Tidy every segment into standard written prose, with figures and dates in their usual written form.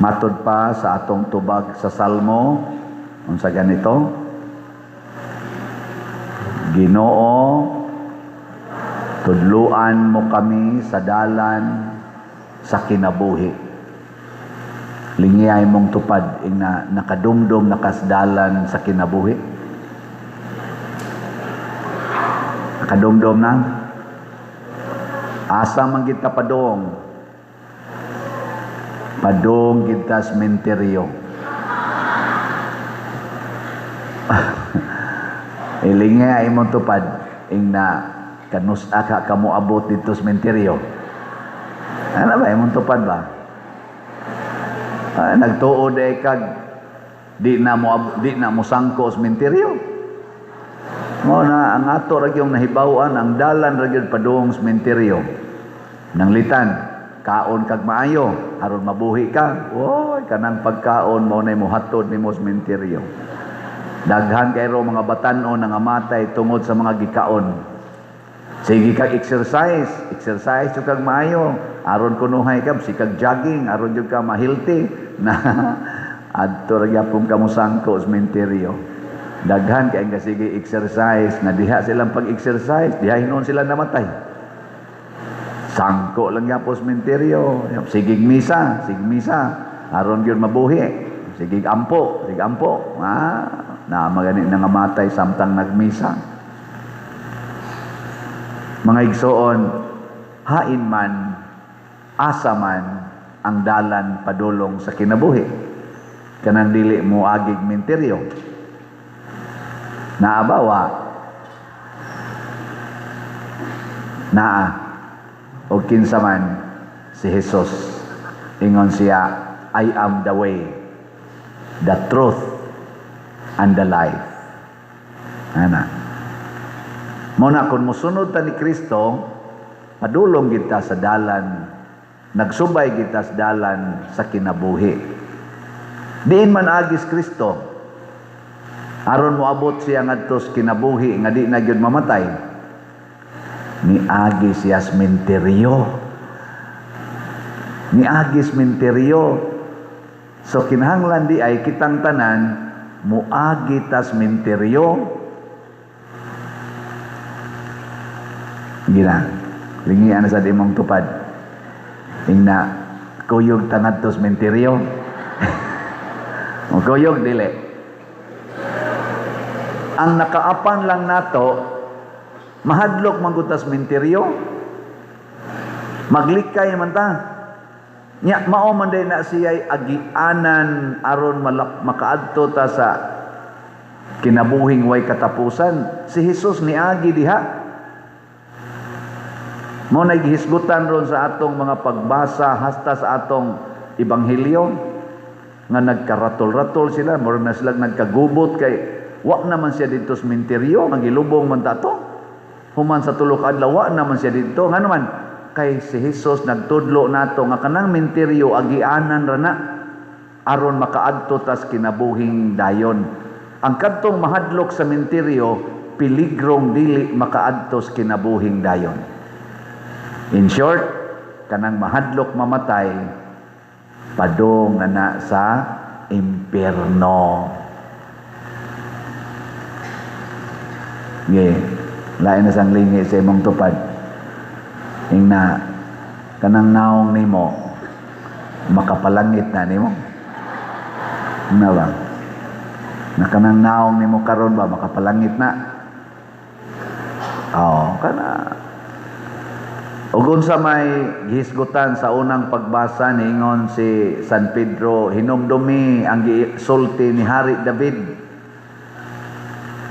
Matod pa sa atong tubag sa Salmo, unsa ganito? Ginoo, tudluan mo kami sa dalan sa kinabuhi. Lingiyay mong tupad ing na nakadumdum nakasdalan sa kinabuhi. Nakadumdum na. Asa man kita padong? Padong kita sementeryo. Ilingay imong tupad ing na kanusa ka kamo abot dito sementeryo. Ano ba imong tupad ba? Nagtuod ay kag di na mo sangko sementeryo. Mo na ang ato ra gyud nahibaw-an ang dalan ra gyud padung sementeryo. Nanglitan kaon kag maayo aron mabuhi ka. Oy, kanang pagkaon mo na mohatod nimo sementeryo. Daghan kay ro mga batan-on nga matay tungod sa mga gikaon. Sige kag exercise jud kag maayo aron kunuhay ka sikag jogging aron jud ka ma-healthy na adto ra gyapon ka mo sangko sementeryo. Daghan kay nga sige exercise na diha silang pag-exercise diha hinon sila namatay. Sangko lang yapon sementeryo. Sige misa aron gyud mabuhi. Sige ampo. Na magani na nga matay samtang nagmisa. Mga igsoon, hain man, asa man ang dalan padulong sa kinabuhi. Kanang dili mo agig menteryo. Naabawa. O kinsa man si Jesus. Ingon siya, I am the way, the truth, and the life. Ana. Muna kung musunod ta ni Kristo, padulong kita sa dalan, nagsubay kita sa dalan sa kinabuhi. Diin man agis Kristo, aron mo abot siya ngadto sa kinabuhi nga di na gyud mamatay. Ni agis siya sementeryo. So kinahanglan di ay kitang tanan muagi ta sementeryo. Gina, lingian sa dimong tupad. Ingna kuyog tanad to sementeryo. O kuyog dili. Ang nakaapan lang nato mahadlok manggutas sementeryo. Maglikay man ta. Nya mao man day na siya'y agianan aron makaadto ta sa kinabuhing way katapusan. Si Jesus niagi diha. Mao na gihisgutan ron sa atong mga pagbasa hasta sa atong ebanghelyo nga nagkaratol-ratol sila, mura na sila nagkagubot kay wa naman siya dito sa sementeryo, magilubong man tato. Human sa tulo ka adlaw wa naman siya dito. Nga naman kay si Jesus nagtudlo nato nga kanang menteryo agianan ra na aron makaadto tas kinabuhing dayon. Ang kadtong mahadlok sa menteryo piligrong dili makaadto sa kinabuhing dayon. In short, kanang mahadlok mamatay padong na sa impierno. Lain na sang lingi sa imong tupad. Ingna kanang naong nimo makapalangit na nimo. Ano ba? Na kanang naong nimo karon ba makapalangit na? Kana. Ug unsa may gihisgutan sa unang pagbasa niingon si San Pedro, hinumdumi ang gisulti ni Hari David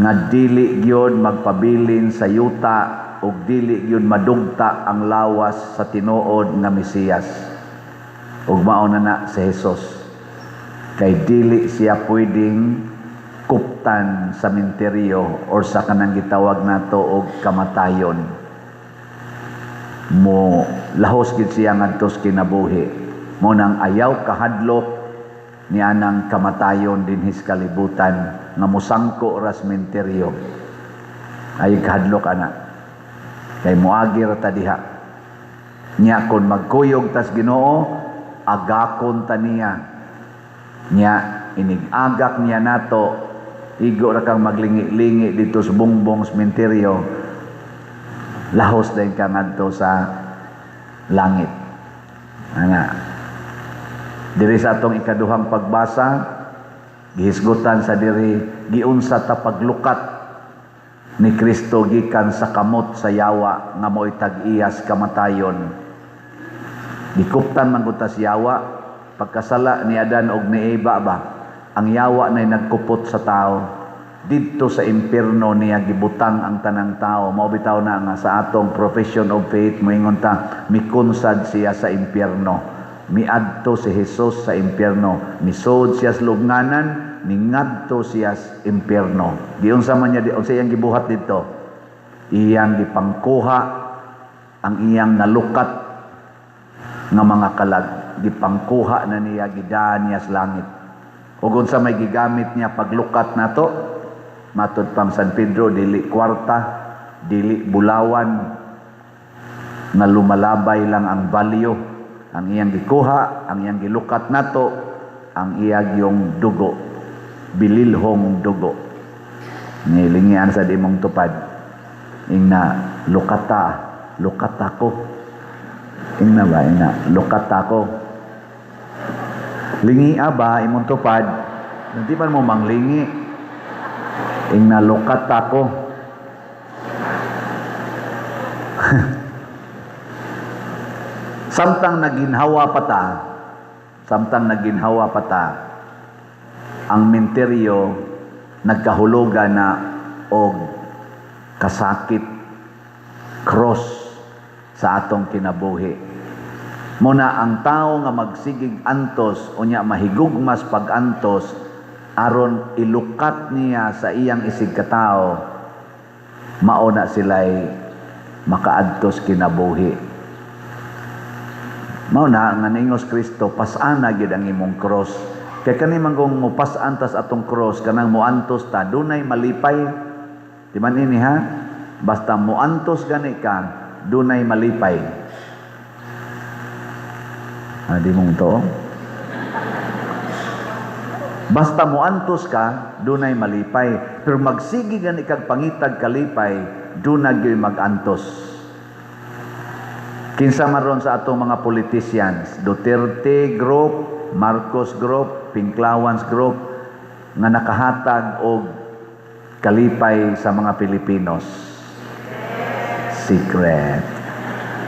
nga dili gyud magpabilin sa yuta ug dili gyud madugta ang lawas sa tinuod nga Mesiyas. Ug mao na si Jesus. Kay dili siya pwedeng kuptan sa menteryo or sa kanang gitawag nato og kamatayon. Mo lahos gid siya ngadto sa kinabuhi. Mo nang ayaw kahadlok ni anang kamatayon dinhis kalibutan nga mosangko ra sa menteryo. Ay kahadlok ana. Kay moagi ra ta diha. Nya kon magkuyog tas Ginoo, agakon ta niya Nya inigagak niya nato, igo ra kang maglingi-lingi dito sa bungbong sementeryo, lahos din ka ngadto sa langit. Ana, diri sa atong ikaduhang pagbasa, gihisgutan sa diri, giunsa ta paglukat ni Kristo gikan sa kamot sa yawa nga mo'y tag-iyas kamatayon. Gikuptan man gud ta sa yawa, pagkasala ni Adan og ni Eva ba, ang yawa na nagkupot sa tao, didto sa impierno niya gibutang ang tanang tao. Mao bitaw na nga sa atong profession of faith, moingon ta, mikunsad siya sa impierno. Miadto si Jesus sa impierno, misod siya sa lubnganan, ningadto siya sa impierno. Giunsa man niya, unsa iyang gibuhat dito? Iyang gipangkuha ang iyang nalukat nga mga kalag, gipangkuha na niya, gidaan niya sa langit. Ug unsa may gigamit niya paglukat nato, matud pang San Pedro, dili kwarta, dili bulawan nga lumalabay lang ang value. Ang iyang gikuha, ang iyang gilukat nato, ang iyang yung dugo, bililhong dugo. Nilingian sa dimong tupad, ingna lukata ko. Ingna ba, ingna lukata ko. Lingia ba, imong tupad, hindi man mo manglingi, ingna lukata ko. Samtang naginhawa pa ta, ang menteryo nagkahulugan na og kasakit, cross sa atong kinabuhi. Muna ang tao nga magsigig antos, unya mahigugmas pag-antos, aron ilukat niya sa iyang isig katao, mauna sila'y makaadtos kinabuhi. Mao na nga ningos Kristo, pasana gid ang imong cross. Kay kani manggong mo pasantas atong cross, kanang muantos ta dunay malipay. Di man ini ha? Basta muantos gani ka, dunay malipay. Di mong to. Basta muantos ka, dunay malipay. Pero magsigi gani kag pangitag kalipay, dunay gyud magantos. Kinsa maron sa atong mga politicians, Duterte group, Marcos group, Pinklawans group, nga nakahatag og kalipay sa mga Pilipinos. Secret.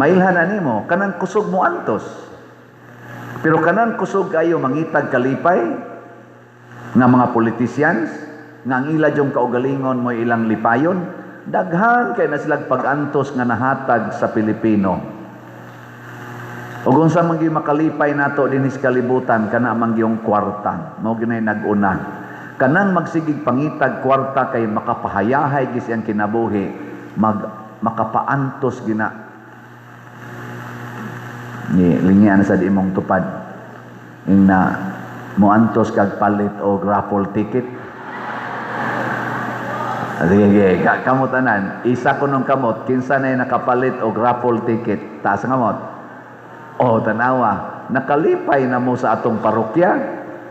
Mailhan nimo, kanang kusog mo antos. Pero kanang kusog kayo mangitag kalipay nga mga politicians, nga ang ila jong kaugalingon mo ilang lipayon, daghan kay na silang pag-antos nga nahatag sa Pilipino. O kung sa mangyong makalipay nato dinis kalibutan, kana mangyong kwarta. Mao ginay nag-una. Kanang magsigig pangitag kwarta kay makapahayahay gis ang kinabuhi, makapaantos gina. Ni lingian sa di mong tupad. Ing na muantos kag palit o raffle ticket. Sige, kamot anan. Isa ko nung kamot, kinsa na nakapalit o raffle ticket. Taas nga kamot. O tanawa, nakalipay na mo sa atong parokya,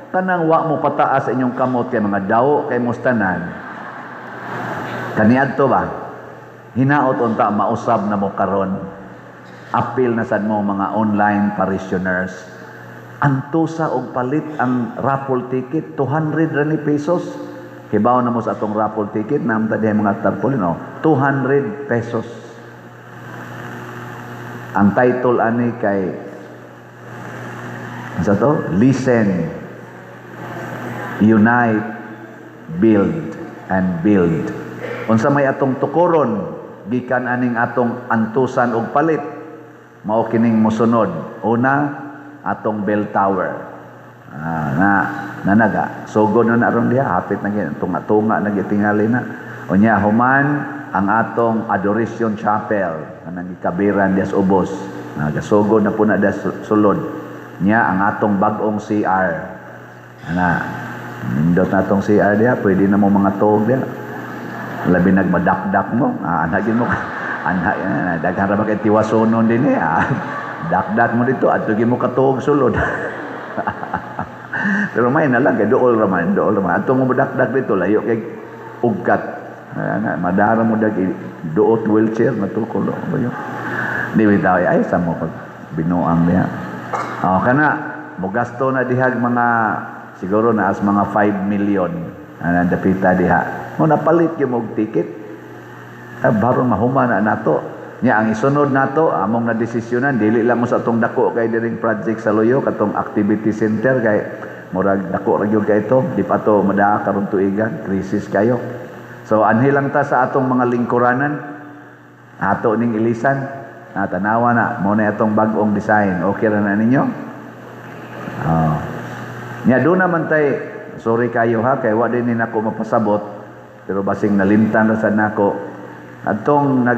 kanang wa mo pataas inyong kamot kay mga daw kay mustanan. Kaniadto ba? Hinaot unta mausab na mo karon. Apil na sad mo mga online parishioners. Antusa og palit ang raffle ticket 200 ra ni pesos. Hibaw na mo sa atong raffle ticket namta dihay mga tarpaulin 200 pesos. Ang title ani kay sa to, Listen, Unite, Build, and Build. Unsa may atong tukoron, gikan aning atong antusan og palit, mao kining mosunod. Una, atong bell tower. Nanaga. Sugod na naron diha, hapit na gyud tunga-tunga na gyud tingali na. Unya human ang atong adoration chapel kanang gikabiran dias ubos. Nagasugod na po na dias sulod. Nya ang atong bag-ong CR. Nindot na atong CR diha, pwede na mo mga tuog diha. Labi nagmadakdak mo, anhagin mo. Daghan ra ba kay tiwasonon din Dakdak mo dito at tugin mo katuog sulod. Pero may na lang, kay dool raman. Atong mo badakdak dito, layo kay ugkat. Madara mo dagi, doot wheelchair, matukol. Di bitaw, ay, sa mo pag binuang niya. Kana, mo gasto na dihag mga, siguro na as mga 5 million. Dapita diha. Mo napalit yung mong ticket. Baron mahuma na nato. Nya ang isunod nato among na desisyonan dili lang mo sa atong dako kay diring project sa Loyo katong activity center kay murag dako ra gyud kay ito di pa to madaa karon tuigan krisis kayo. So anhi lang ta sa atong mga lingkuranan ato ning ilisan tanawa na mo na atong bag-ong design. Okay ra na ninyo? Nya do naman tay sorry kayo ha kay wa din ni nako mapasabot pero basing nalimtan ra sad nako atong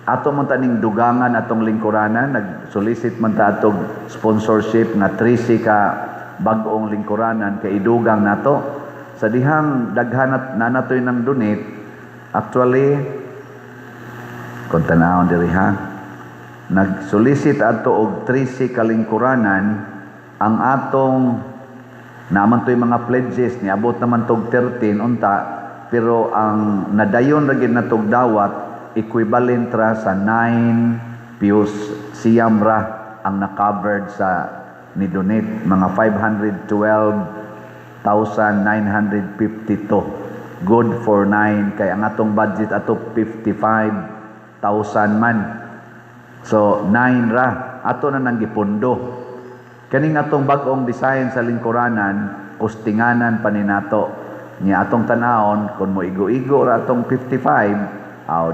ato man taning dugangan atong lingkuranan nag-solicit man ta atong sponsorship nga 13 ka bag-ong lingkuranan kay idugang nato sa dihang daghan na natoy nang donate actually kung tanawon diri ha nag-solicit ato og 13 ka lingkuranan ang atong naman toy mga pledges niabot naman tog 13 unta pero ang nadayon ra gid natog dawat equivalent ra sa 9 pius siyam ra ang na-covered sa ni donate mga 512,952 good for 9 kay ang atong budget ato 55,000 man so 9 ra ato na nang gipundo kaning atong bag-ong design sa lingkuranan kustinganan pa ni nato niya atong tanawon kun mo igo-igo ra atong 55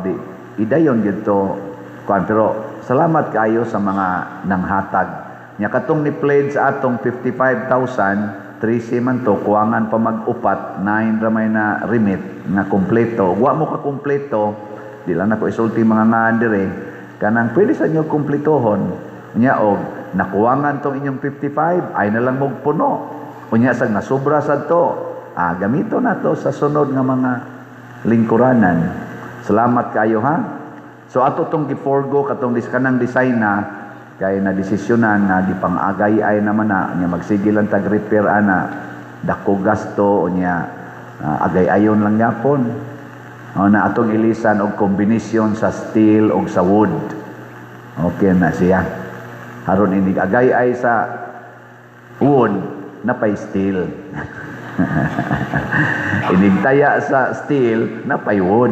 di idayon gito kuan pero salamat kayo sa mga nanghatag nya katong ni pledge atong 55,000 13 man to kuwangan pa mag-upat 9 ramay na remit nga kompleto wa mo ka kompleto di lang nako isulti mga ngaan dire kanang pwede sa inyo kompletohon nya og nakuwangan tong inyong 55 ay na lang mog puno unya sang nasobra sad to gamito na to sa sunod nga mga lingkuranan. Salamat kayo ha. So ato tong giforgo katong kanang design na kay na desisyonan nga gipang-agay ay naman na nya magsige lang tag repair ana dako gasto unya agay-ayon lang yapon. Na atong ilisan og kombinasyon sa steel ug sa wood. Okay na siya. Haron inig agay ay sa wood napay steel. Inigtaya sa steel na pay wood.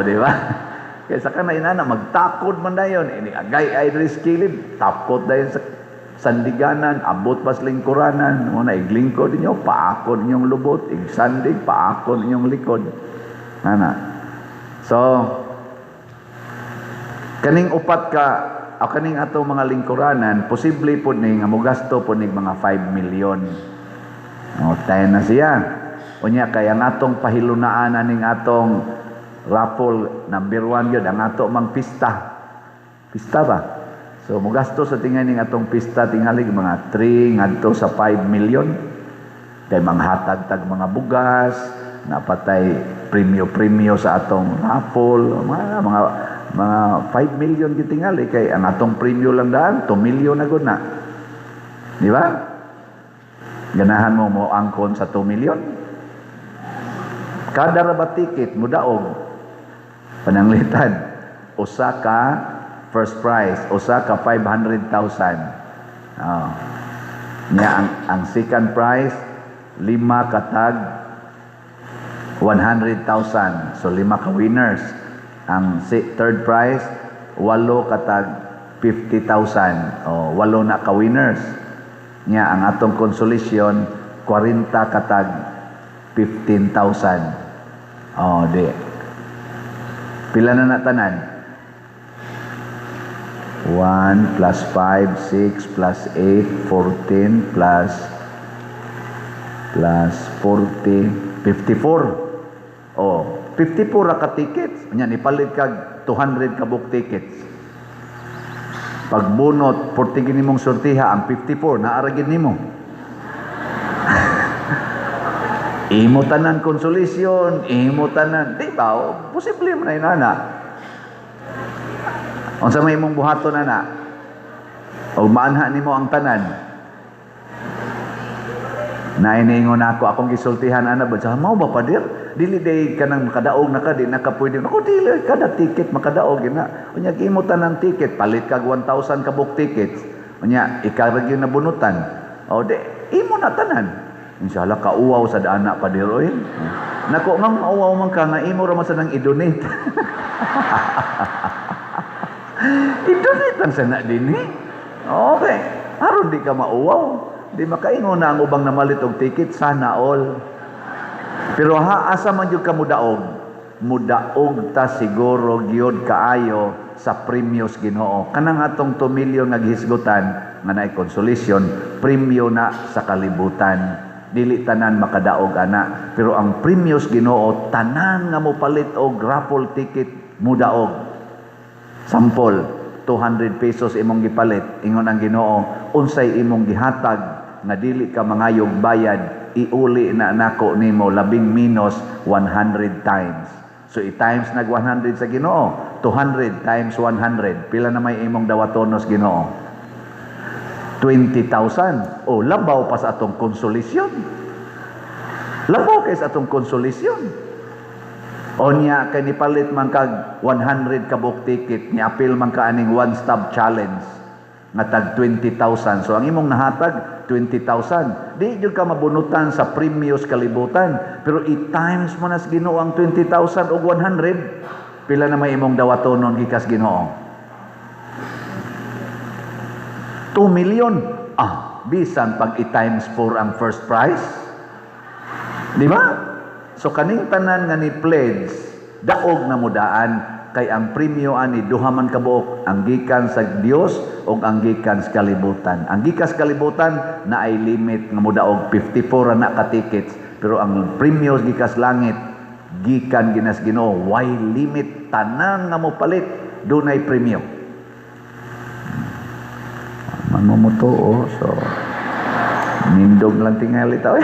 Di ba? Kaya sa kanay na magtakod man dayon. Inigagay ay riskilid. Takot dayon sa sandiganan. Abot pas lingkuranan. Muna iglingkod ninyo. Paakon ninyong lubot. Igsandig. Paakon ninyong likod. So, kaning upat ka kaning ato mga lingkuranan, posible po ni nga mogasto po ni mga 5 million. Tayo na siya. Unya kaya ang atong pahilunaan aning atong raffle number 1 yun, ang ato mang pista. Pista ba? So, mugasto sa tingin ning atong pista tingali mga 3 ngadto sa 5 million. Kay manghatag tag mga bugas, napatay premyo sa atong raffle, mga 5 million gitingali kay ang atong premyo lang daan 2 million na gud na. Di ba? Ganahan mo angkon sa 2 million. Kada rabat ticket mo daog pananglitan usa ka first prize, usa ka 500,000. Nya ang second prize 5 katag 100,000. So 5 ka winners. Ang third prize 8 katag 50,000. 8 na ka winners. Nya ang atong consolation 40 katag 15,000. Di. Pila na tanan? 1 plus 5, 6 plus 8, 14 plus 40, 54. 54 ra ka tickets. Nya ipalit kag 200 ka book tickets. Pagbunot, 40 gini mong sortiha, ang 54, naaragin nimo. Imo tanan consolation, imo tanan. Di ba? Posible man na inana. Unsa may imong buhaton na o maanha nimo ang tanan. Na iniingon ako, akong gisultihan ana ba sa mao ba pader? Dili day kanang makadaog na ka di nakapwede. Ako dili kada ticket makadaog na. Unya gimutan ng ticket, palit kag 1,000 ka book tickets. Unya ikarag yung nabunutan. O de imo na tanan. Inshallah kauwaw sa dana pader oy. Nako mang mauwaw man ka nga imo ra man sa nang i-donate. I-donate lang sana dinhi. Okay. Aron di ka mauwaw. Di makaingon na ang ubang namalit og ticket, sana all. Pero asa man jud ka mudaog? Mudaog ta siguro gyud kaayo sa premios Ginoo. Kanang atong 2 million nga gihisgutan nga naay consolation, premyo na sa kalibutan. Dili tanan makadaog ana, pero ang premios Ginoo tanan nga mopalit og raffle ticket mudaog. Sample, 200 pesos imong gipalit, ingon ang Ginoo, unsay imong gihatag nga dili ka mangayog bayad, iuli na nako nimo labing minus 100 times. So i-times nag 100 sa Ginoo, 200 times 100. Pila na may imong dawatonos Ginoo? 20,000. O labaw pa sa atong konsolisyon. Labaw kay sa atong konsolisyon. Onya kay nipalit man kag 100 ka book ticket, ni apil man ka aning one stop challenge nga tag 20,000. So ang imong nahatag 20,000. Di jud ka mabunutan sa premios kalibutan, pero i-times mo na sa Ginoo ang 20,000 og 100. Pila na may imong dawatonon gikas Ginoo? 2 million. Bisan pag i-times 4 ang first prize. Di ba? So kaning tanan nga ni pledge, daog na mudaan kay ang premyo ani duha man kabuok, ang gikan sa Dios ug ang gikan sa kalibutan. Ang gikan sa kalibutan na ay limit nga mudaog 54 na ka tickets, pero ang premyo gikan sa langit gikan ginas Ginoo, why limit, tanan nga mopalit dunay premyo. Man mo to, so nindog lang tingali taw.